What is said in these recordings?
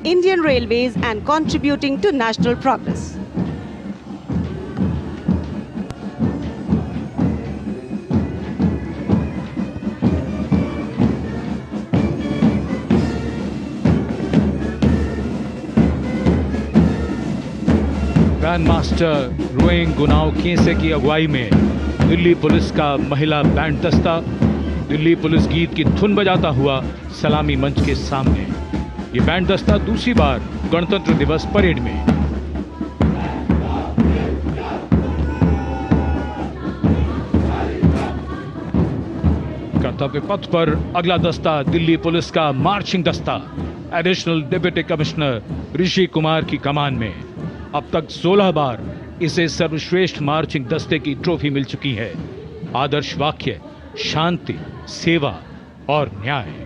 Indian Railways and contributing to national progress. Band master रोइंग गुनाव खेसे की अगुवाई में दिल्ली पुलिस का महिला बैंड दस्ता दिल्ली पुलिस गीत की धुन बजाता हुआ सलामी मंच के सामने। ये बैंड दस्ता दूसरी बार गणतंत्र दिवस परेड में। कर्तव्य पथ पर अगला दस्ता दिल्ली पुलिस का मार्चिंग दस्ता additional deputy commissioner Rishi Kumar की कमान में। अब तक 16 बार इसे सर्वश्रेष्ठ मार्चिंग दस्ते की ट्रॉफी मिल चुकी है। आदर्श वाक्य शांति, सेवा और न्याय।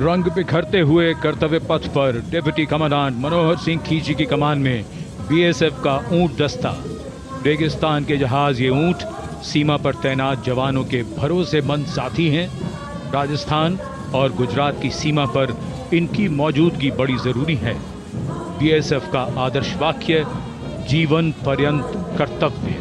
रंग बिखरते हुए कर्तव्य पथ पर डिप्टी कमांडेंट मनोहर सिंह खींची की कमान में बीएसएफ का ऊंट दस्ता। रेगिस्तान के जहाज ये ऊंट सीमा पर तैनात जवानों के भरोसेमंद साथी हैं। राजस्थान और गुजरात की सीमा पर इनकी मौजूदगी बड़ी जरूरी है। बीएसएफ का आदर्श वाक्य जीवन पर्यंत कर्तव्य।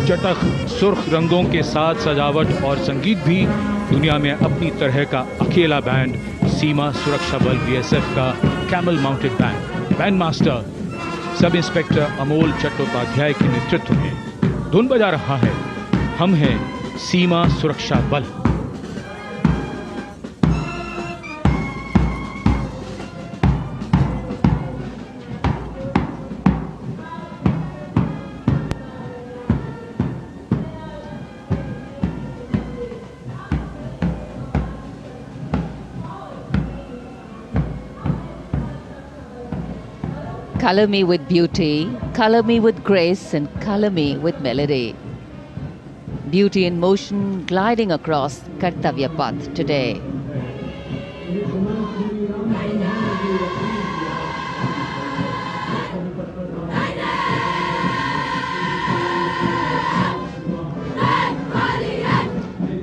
चटख सुर्ख रंगों के साथ सजावट और संगीत भी दुनिया में अपनी तरह का अकेला बैंड सीमा सुरक्षा बल बीएसएफ का camel mounted band. Band master sub inspector Amol Chattopadhyay के नेतृत्व में धुन बजा रहा है। हम हैं सीमा सुरक्षा बल। Color me with beauty, color me with grace, and color me with melody. Beauty in motion gliding across Kartavya Path today.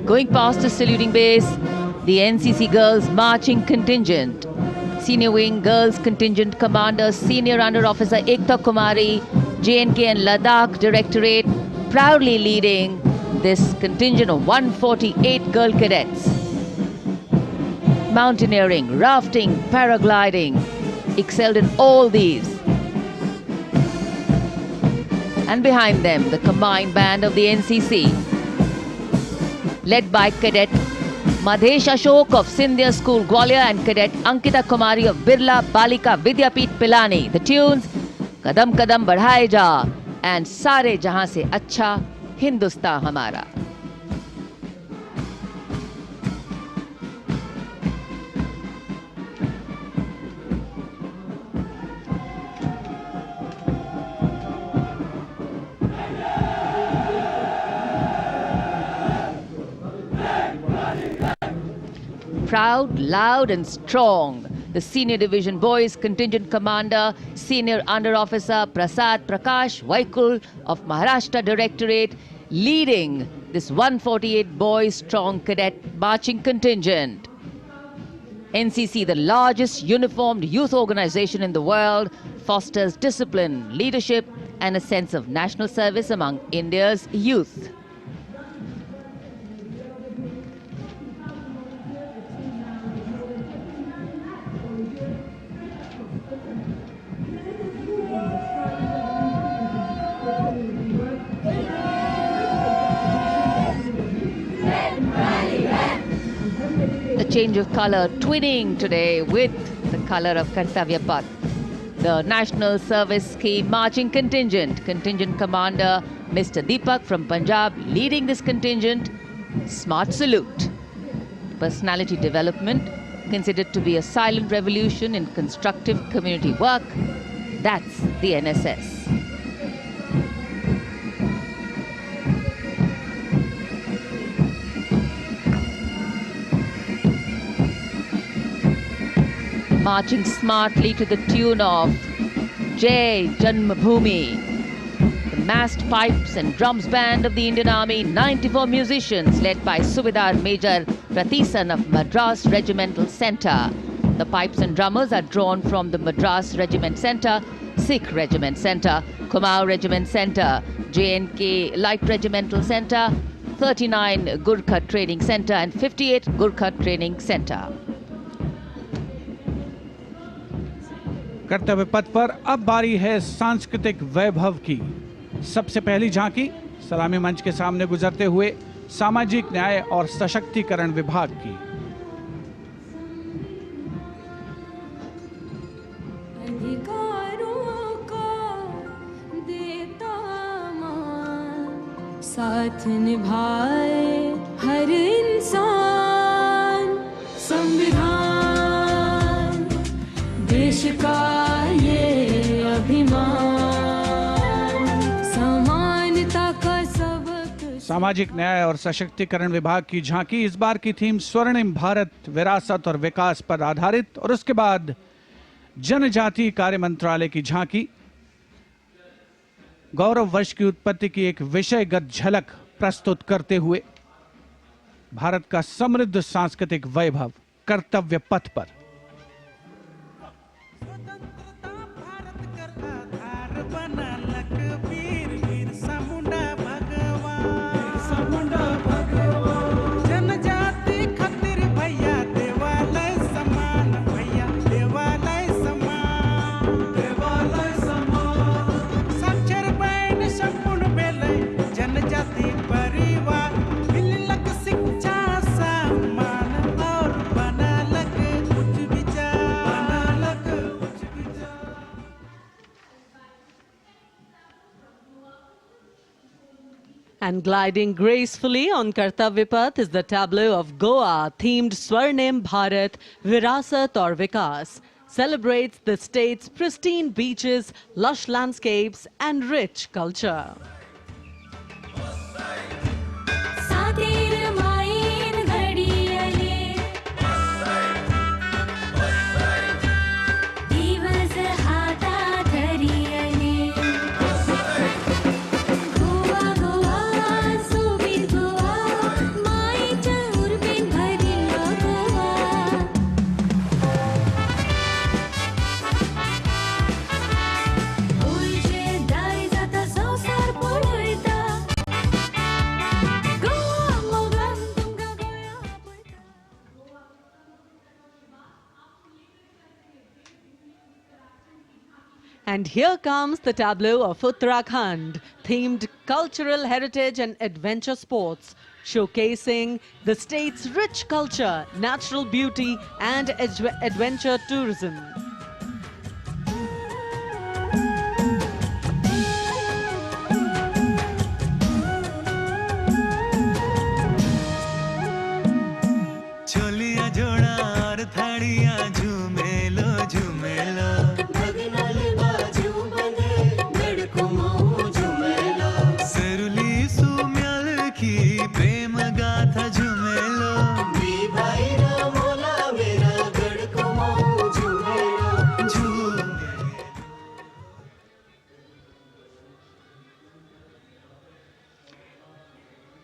Going past the saluting base, the NCC Girls Marching Contingent. Senior Wing Girls Contingent Commander Senior Under Officer Ekta Kumari, J&K and Ladakh Directorate, proudly leading this contingent of 148 girl cadets. Mountaineering, rafting, paragliding, excelled in all these. And behind them, the combined band of the NCC, led by Cadet Madhesh Ashok of Sindhya School, Gwalior, and Cadet Ankita Kumari of Birla Balika Vidyapeeth Pilani. The tunes, Kadam Kadam Badhaye Ja, and Sare Jahan Se Acha Hindustan Hamara. Proud, loud and strong, the Senior Division Boys Contingent Commander, Senior Under Officer Prasad Prakash Vaikul of Maharashtra Directorate, leading this 148 boys strong cadet marching contingent. NCC, the largest uniformed youth organization in the world, fosters discipline, leadership and a sense of national service among India's youth. The change of color, twinning today with the color of Kartavya Path. The National Service Scheme Marching Contingent, Contingent Commander Mr. Deepak from Punjab leading this contingent. Smart salute. Personality development considered to be a silent revolution in constructive community work. That's the NSS. Marching smartly to the tune of Jai Janmabhoomi. The massed pipes and drums band of the Indian Army, 94 musicians led by Subedar Major Prathisan of Madras Regimental Centre. The pipes and drummers are drawn from the Madras Regiment Centre, Sikh Regiment Centre, Kumaon Regiment Centre, JNK Light Regimental Centre, 39 Gurkha Training Centre and 58 Gurkha Training Centre. कर्तव्य पथ पर अब बारी है सांस्कृतिक वैभव की। सबसे पहली झांकी सलामी मंच के सामने गुजरते हुए सामाजिक न्याय और सशक्तिकरण विभाग की। अधिकारों का देता मान, साथ निभाए हर इंसान। संविधान देश का ये अभिमान, समानता का सबक। सामाजिक न्याय और सशक्तिकरण विभाग की झांकी इस बार की थीम स्वर्णिम भारत, विरासत और विकास पर आधारित, और उसके बाद जनजातीय कार्य मंत्रालय की झांकी गौरव वर्ष की उत्पत्ति की एक विषयगत झलक प्रस्तुत करते हुए भारत का समृद्ध सांस्कृतिक वैभव कर्तव्य पथ पर। And gliding gracefully on Kartavya Path is the tableau of Goa themed Swarnim Bharat, Virasat aur Vikas. Celebrates the state's pristine beaches, lush landscapes and rich culture. And here comes the tableau of Uttarakhand, themed cultural heritage and adventure sports, showcasing the state's rich culture, natural beauty and adventure tourism.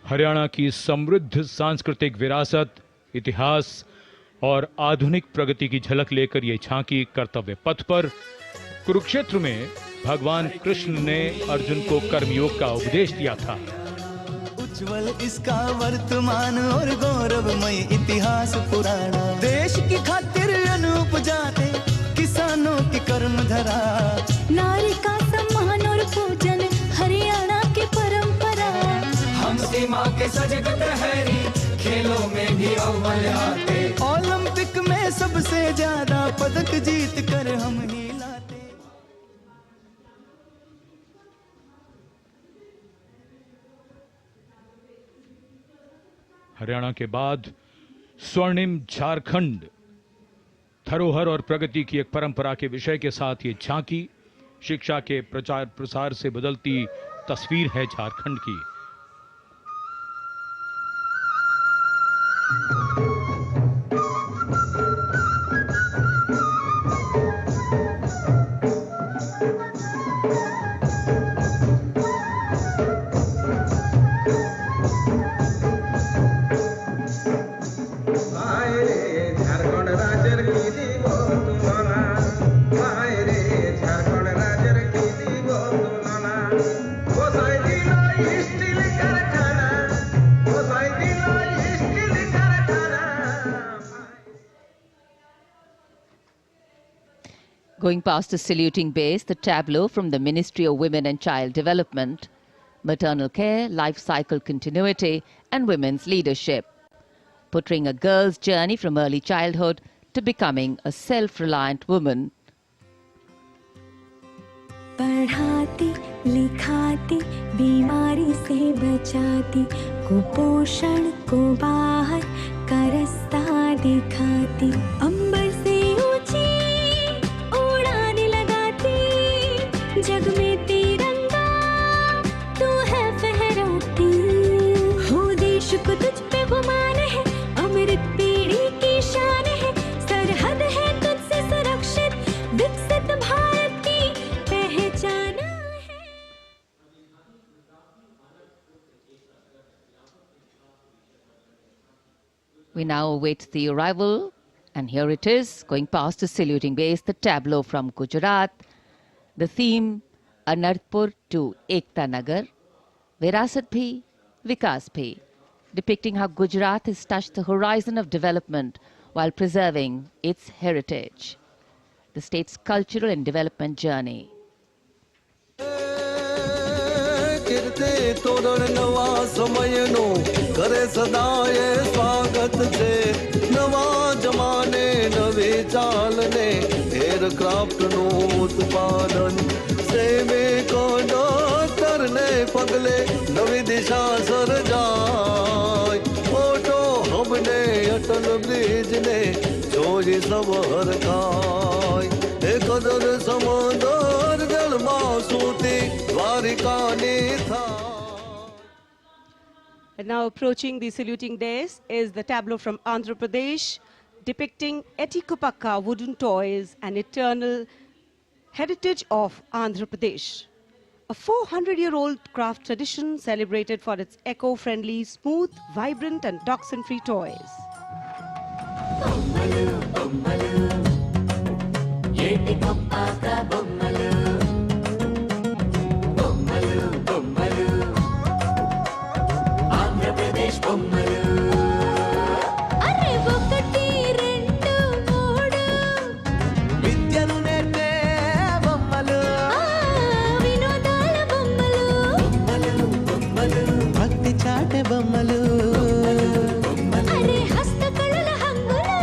Haryana की समृद्ध सांस्कृतिक विरासत, इतिहास और आधुनिक प्रगति की झलक लेकर ये झांकी कर्तव्य पथ पर। कुरुक्षेत्र में भगवान कृष्ण ने अर्जुन को कर्मयोग का उपदेश दिया था। उज्जवल इसका वर्तमान और गौरवमय इतिहास पुराना, देश की खातिर अनूप जाते किसानों की कर्म धरा, नारी का सम्मान और पूजन हरियाणा की परंपरा। हम सीमा के सजग प्रहरी खेलों में भी अव्वल आते, ओलंपिक में सबसे ज्यादा पदक जीत कर हम ही लाते। हरियाणा के बाद स्वर्णिम झारखंड, धरोहर और प्रगति की एक परंपरा के विषय के साथ ये झांकी शिक्षा के प्रचार प्रसार से बदलती तस्वीर है झारखंड की। Going past the saluting base, the tableau from the Ministry of Women and Child Development, maternal care, life cycle continuity and women's leadership, portraying a girl's journey from early childhood to becoming a self-reliant woman. पढ़ाती लिखाती बीमारी से बचाती कुपोषण को बाहर का रास्ता दिखाती अंबर से ऊंची उड़ाने लगाती जग में तिरंगा तू है फहराती हो देश को तुझ पे गुमान है अमृत पीढ़ी की शान है सरहद है तुझसे सुरक्षित विकसित भारत की पहचान है। We now await the arrival, and here it is, going past the saluting base, the tableau from Gujarat. The theme, Anarpur to Ekta Nagar, Virasat Bhi, Vikas Bhi, depicting how Gujarat has touched the horizon of development while preserving its heritage. The state's cultural and development journey. Kirti Toran નવા સમયનો કરે સદાય સ્વાગત છે નવા જમાને નવી ચાલને એરક્રાફ્ટનું ઉત્પાદન સૈનિકો ડોક્ટરને પગલે નવી દિશા સર્જાય મોટો હબને અટલ બ્રિજને જોઈ સબ હરખાય એ કદર સમંદર જળમાં સૂતી દ્વારિકાની થાય. And now approaching the saluting dais is the tableau from Andhra Pradesh, depicting Etikupakka wooden toys, an eternal heritage of Andhra Pradesh. A 400-year-old craft tradition celebrated for its eco-friendly, smooth, vibrant and toxin-free toys. అరే ఒకటి రెండు మూడు విద్యను నేర్పే బొమ్మలు, వినోదాల బొమ్మలు బొమ్మలు భక్తి చాటే బొమ్మలు, అరే హస్తకళల హంగులు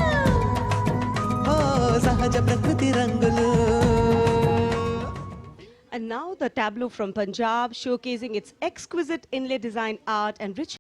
ఓ సహజ ప్రకృతి రంగులు. And now the tableau from Punjab, showcasing its exquisite inlay design art and rich